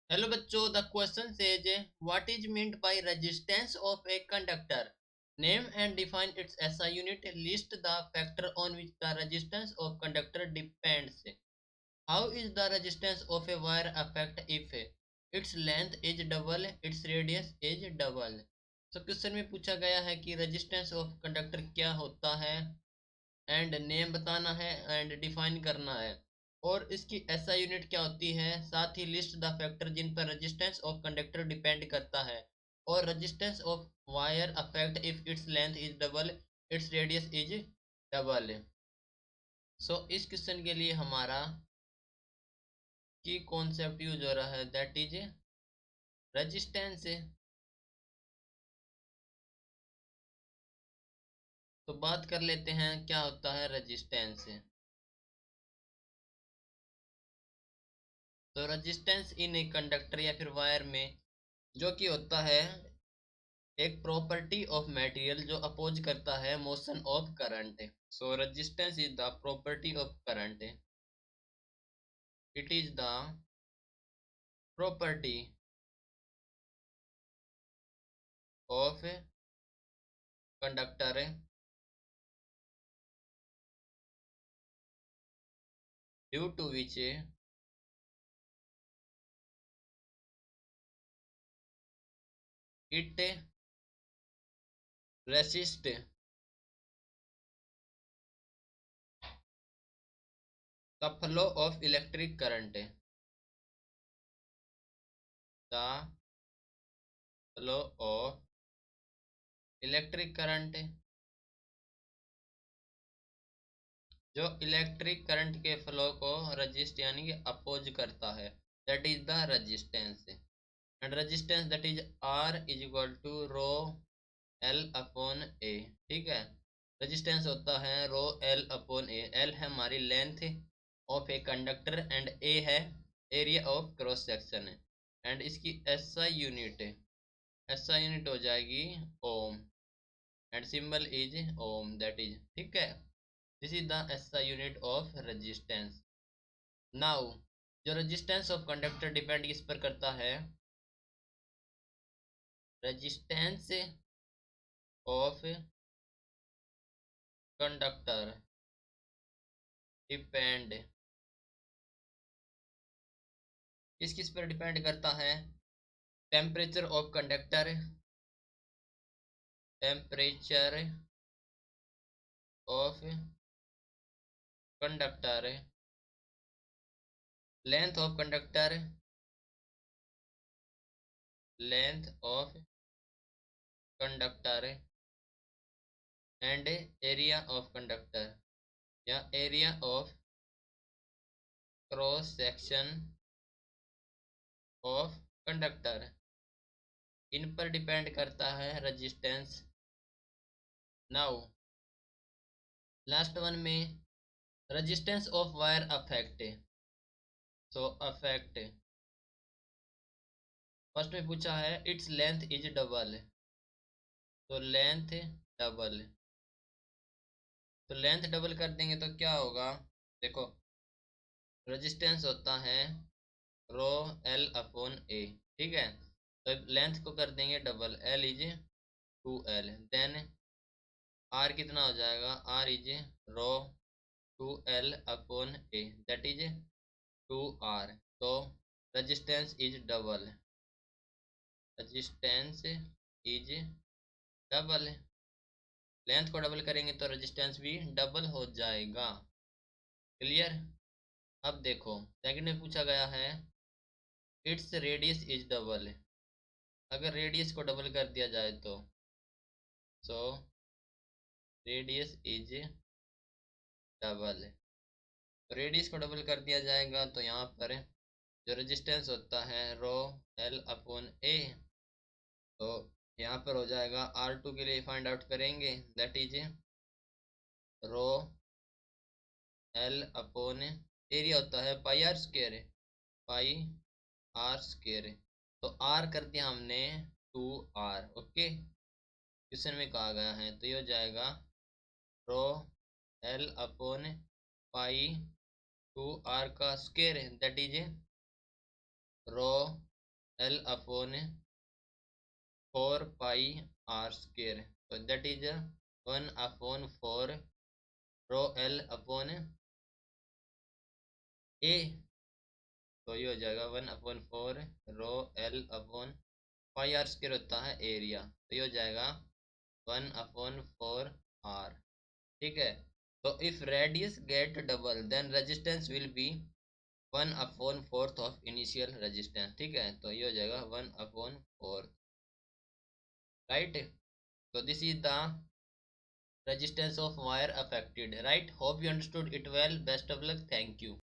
Hello बच्चों, the question says what is meant by resistance of a conductor. Name and define its SI unit. List the factor on which the resistance of conductor depends. How is the resistance of a wire affect if its length is double its radius is double. तो question में पूछा गया है कि resistance of conductor क्या होता है and name बताना है एंड डिफाइन करना है और इसकी एसआई यूनिट क्या होती है। साथ ही लिस्ट द फैक्टर जिन पर रेजिस्टेंस ऑफ कंडक्टर डिपेंड करता है और resistance of wire affect if its length is double its radius is double. So इस क्वेश्चन के लिए हमारा की कॉन्सेप्ट यूज हो रहा है दैट इज रेजिस्टेंस। तो बात कर लेते हैं क्या होता है रेजिस्टेंस। तो रेजिस्टेंस इन ए कंडक्टर या फिर वायर में जो कि होता है एक प्रॉपर्टी ऑफ मटेरियल जो अपोज करता है motion of current. So resistance is the property of current. It is the property of conductor due to which it resist the flow of electric current. The flow of electric current जो electric current के flow को resist यानी कि oppose करता है that is the resistance. And resistance that is R is equal to rho L upon ए। ठीक है, resistance होता है rho L upon A. L है हमारी length of a conductor and A है area of cross section. And इसकी SI unit हो जाएगी ohm and symbol is ohm that is. ठीक है, this is the SI unit of resistance. Now जो resistance of conductor depend किस पर करता है। रेजिस्टेंस ऑफ कंडक्टर डिपेंड किस किस पर डिपेंड करता है। Temperature of conductor, temperature of conductor, length of conductor, length of conductor and area of conductor या area of cross section of conductor, इन पर डिपेंड करता है रेजिस्टेंस। नाउ लास्ट वन में resistance of wire affect. So affect first में पूछा है its length is double. तो लेंथ डबल, तो लेंथ डबल कर देंगे तो क्या होगा। देखो रेजिस्टेंस होता है रो एल अपॉन ए। ठीक है, तो लेंथ को कर देंगे double, L is 2 L. Then R कितना हो जाएगा, R is rho 2 L upon A that is 2 R. तो resistance is double, resistance is double. Length को डबल करेंगे तो रेजिस्टेंस भी डबल हो जाएगा। क्लियर। अब देखो सेकंड में पूछा गया है इट्स रेडियस इज डबल। अगर रेडियस को डबल कर दिया जाए तो so radius is double. Radius को डबल कर दिया जाएगा तो यहाँ पर जो रेजिस्टेंस होता है रो एल अपॉन ए, तो यहाँ पर हो जाएगा R2 के लिए फाइंड आउट करेंगे that is rho L upon area होता है pi R square, pi R square. तो आर कर दिया हमने 2 आर। ओके, क्वेश्चन में कहा गया है तो ये हो जाएगा rho L upon pi 2 R का square that is rho L upon 4 pi r square, so that is 1 upon 4 rho L upon a, तो ये हो जाएगा 1 upon 4 rho L upon pi R square होता है एरिया, तो ये हो जाएगा 1 अपॉन 4 आर। ठीक है, तो if radius get double then resistance will be 1 upon fourth of initial resistance. ठीक है, तो ये हो जाएगा 1 अपॉन फोर्थ, राइट। तो this is the resistance of wire affected, right? Hope you understood it well. Best of luck. Thank you.